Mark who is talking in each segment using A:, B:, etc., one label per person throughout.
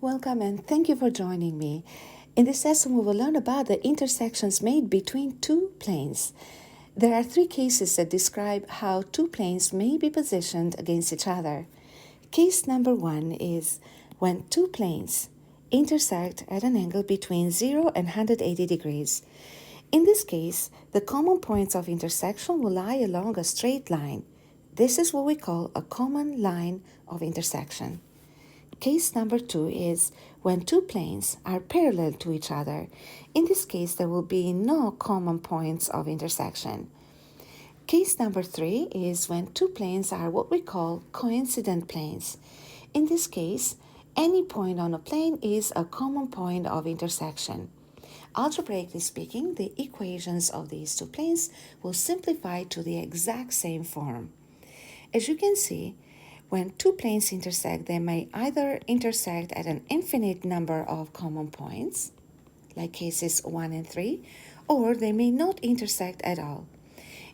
A: Welcome and thank you for joining me. In this lesson, we will learn about the intersections made between two planes. There are three cases that describe how two planes may be positioned against each other. Case number one is when two planes intersect at an angle between 0 and 180 degrees. In this case, the common points of intersection will lie along a straight line. This is what we call a common line of intersection. Case number two is when two planes are parallel to each other. In this case, there will be no common points of intersection. Case number three is when two planes are what we call coincident planes. In this case, any point on a plane is a common point of intersection. Algebraically speaking, the equations of these two planes will simplify to the exact same form. As you can see, when two planes intersect, they may either intersect at an infinite number of common points, like cases 1 and 3, or they may not intersect at all.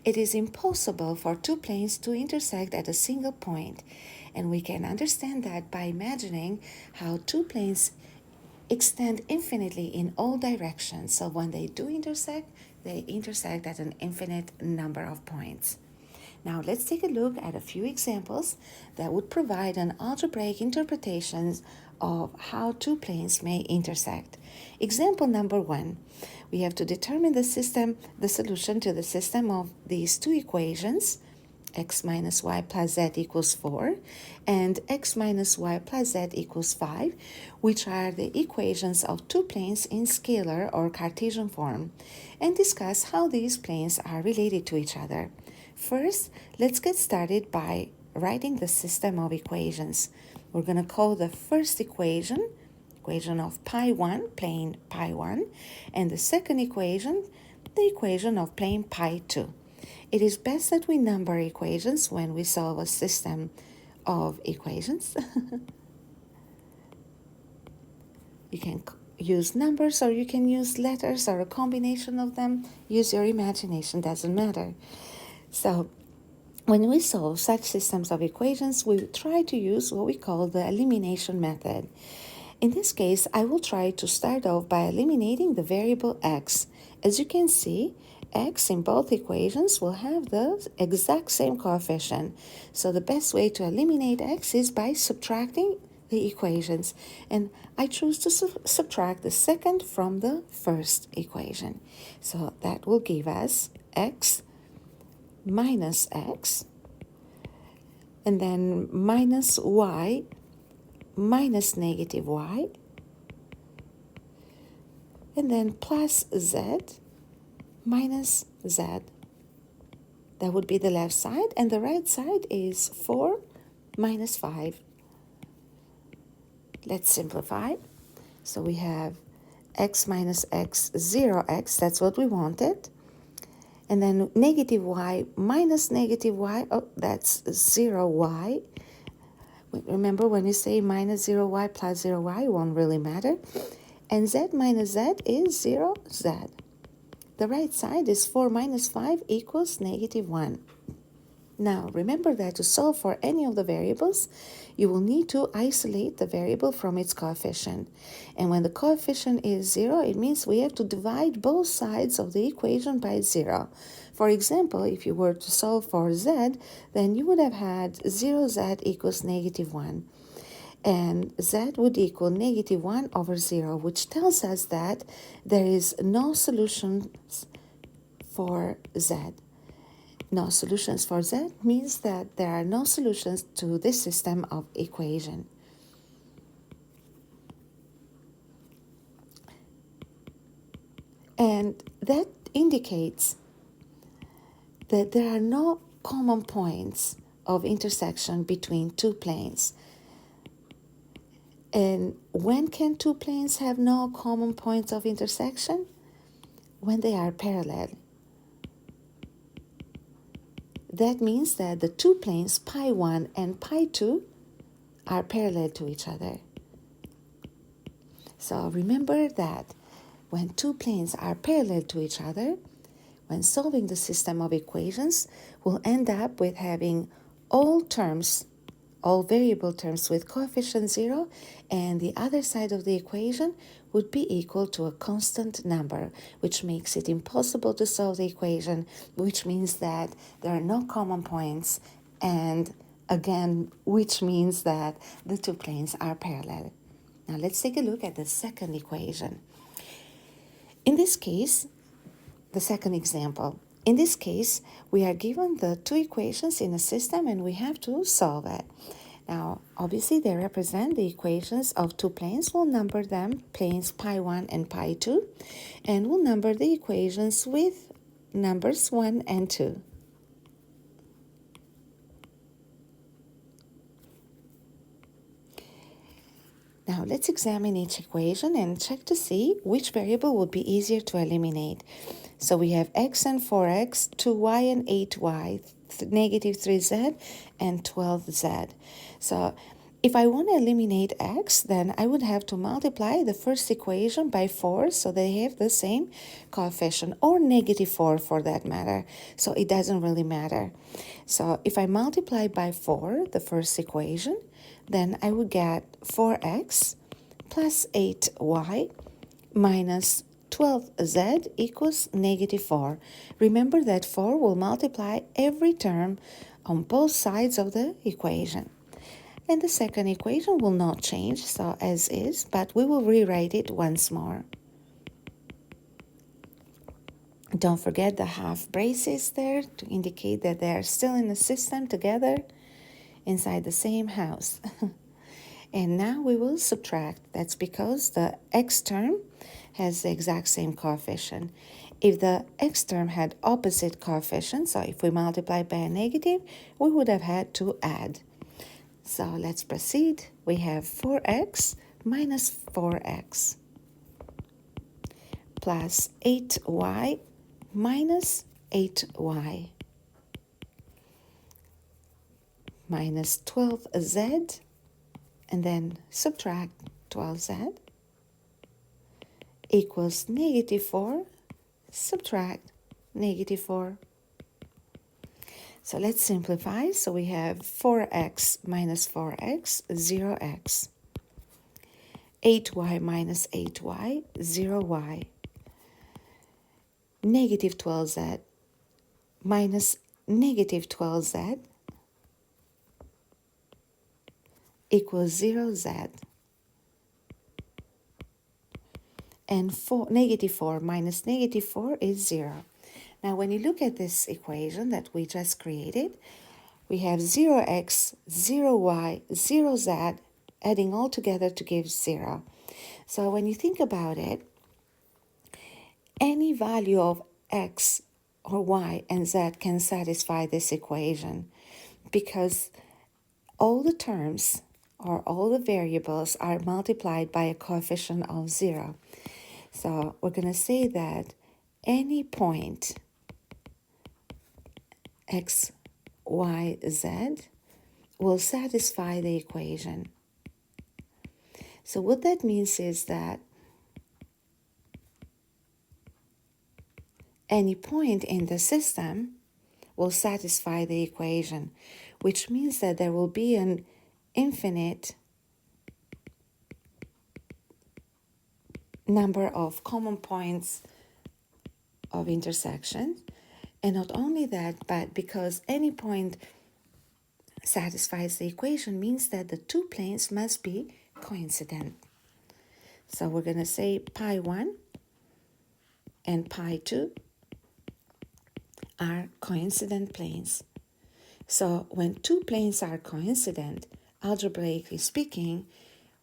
A: It is impossible for two planes to intersect at a single point, and we can understand that by imagining how two planes extend infinitely in all directions. So when they do intersect, they intersect at an infinite number of points. Now let's take a look at a few examples that would provide an algebraic interpretation of how two planes may intersect. Example number one, we have to determine the solution to the system of these two equations, x minus y plus z equals 4 and x minus y plus z equals 5, which are the equations of two planes in scalar or Cartesian form, and discuss how these planes are related to each other. First, let's get started by writing the system of equations. We're going to call the first equation of pi 1, plane pi 1, and the second equation, the equation of plane pi 2. It is best that we number equations when we solve a system of equations. You can use numbers or you can use letters or a combination of them. Use your imagination, doesn't matter. So when we solve such systems of equations, we try to use what we call the elimination method. In this case, I will try to start off by eliminating the variable x. As you can see, x in both equations will have the exact same coefficient. So the best way to eliminate x is by subtracting the equations. And I choose to subtract the second from the first equation. So that will give us x minus x, and then minus y minus negative y, and then plus z minus z. That would be the left side, and the right side is 4 minus 5. Let's simplify. So we have x minus x, 0x, that's what we wanted. And then negative y minus negative y, oh, that's 0y. Remember, when you say minus 0y plus 0y, it won't really matter. And z minus z is 0z. The right side is 4 minus 5 equals negative 1. Now, remember that to solve for any of the variables, you will need to isolate the variable from its coefficient. And when the coefficient is 0, it means we have to divide both sides of the equation by 0. For example, if you were to solve for z, then you would have had 0z equals negative 1. And z would equal negative 1 over 0, which tells us that there is no solution for z. No solutions for z means that there are no solutions to this system of equation. And that indicates that there are no common points of intersection between two planes. And when can two planes have no common points of intersection? When they are parallel. That means that the two planes, pi 1 and pi 2, are parallel to each other. So remember that when two planes are parallel to each other, when solving the system of equations, we'll end up with having all terms all variable terms with coefficient 0, and the other side of the equation would be equal to a constant number, which makes it impossible to solve the equation, which means that there are no common points, and again, which means that the two planes are parallel. Now let's take a look at the second equation. In this case, the second example, in this case, we are given the two equations in a system and we have to solve it. Now, obviously, they represent the equations of two planes. We'll number them planes pi 1 and pi 2, and we'll number the equations with numbers 1 and 2. Now, let's examine each equation and check to see which variable would be easier to eliminate. So we have x and 4x, 2y and 8y, negative 3z and 12z. So if I want to eliminate x, then I would have to multiply the first equation by 4 so they have the same coefficient, or negative 4 for that matter. So it doesn't really matter. So if I multiply by 4 the first equation, then I would get 4x plus 8y minus 12z equals negative 4. Remember that 4 will multiply every term on both sides of the equation. And the second equation will not change, so as is, but we will rewrite it once more. Don't forget the half braces there to indicate that they are still in the system together inside the same house. And now we will subtract. That's because the x term has the exact same coefficient. If the x term had opposite coefficients, so if we multiply by a negative, we would have had to add. So let's proceed. We have 4x minus 4x plus 8y minus 8y minus 12z, and then subtract 12z equals negative 4, subtract negative 4. So let's simplify. So we have 4x minus 4x, 0x. 8y minus 8y, 0y. Negative 12z minus negative 12z equals 0z. And negative 4 minus negative 4 is 0. Now, when you look at this equation that we just created, we have 0x, 0y, 0z, adding all together to give 0. So when you think about it, any value of x or y and z can satisfy this equation because all the terms or all the variables are multiplied by a coefficient of 0. So we're going to say that any point x, y, z will satisfy the equation. So what that means is that any point in the system will satisfy the equation, which means that there will be an infinite number of common points of intersection. And not only that, but because any point satisfies the equation means that the two planes must be coincident. So we're going to say pi 1 and pi 2 are coincident planes. So when two planes are coincident, algebraically speaking,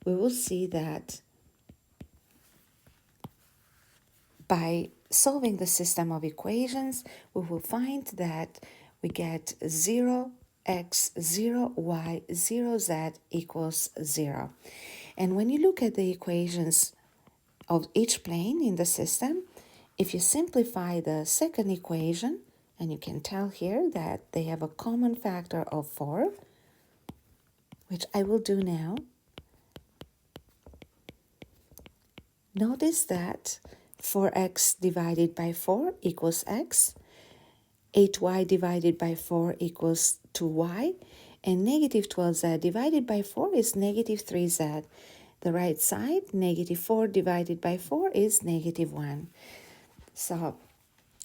A: we will see that by solving the system of equations, we will find that we get 0x, 0y, 0z equals 0. And when you look at the equations of each plane in the system, if you simplify the second equation, and you can tell here that they have a common factor of 4, which I will do now. Notice that 4x divided by 4 equals x, 8y divided by 4 equals 2y, And negative 12z divided by 4 is negative 3z. The right side, negative 4 divided by 4 is negative 1. So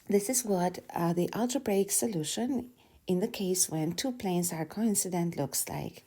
A: this is what the algebraic solution in the case when two planes are coincident looks like.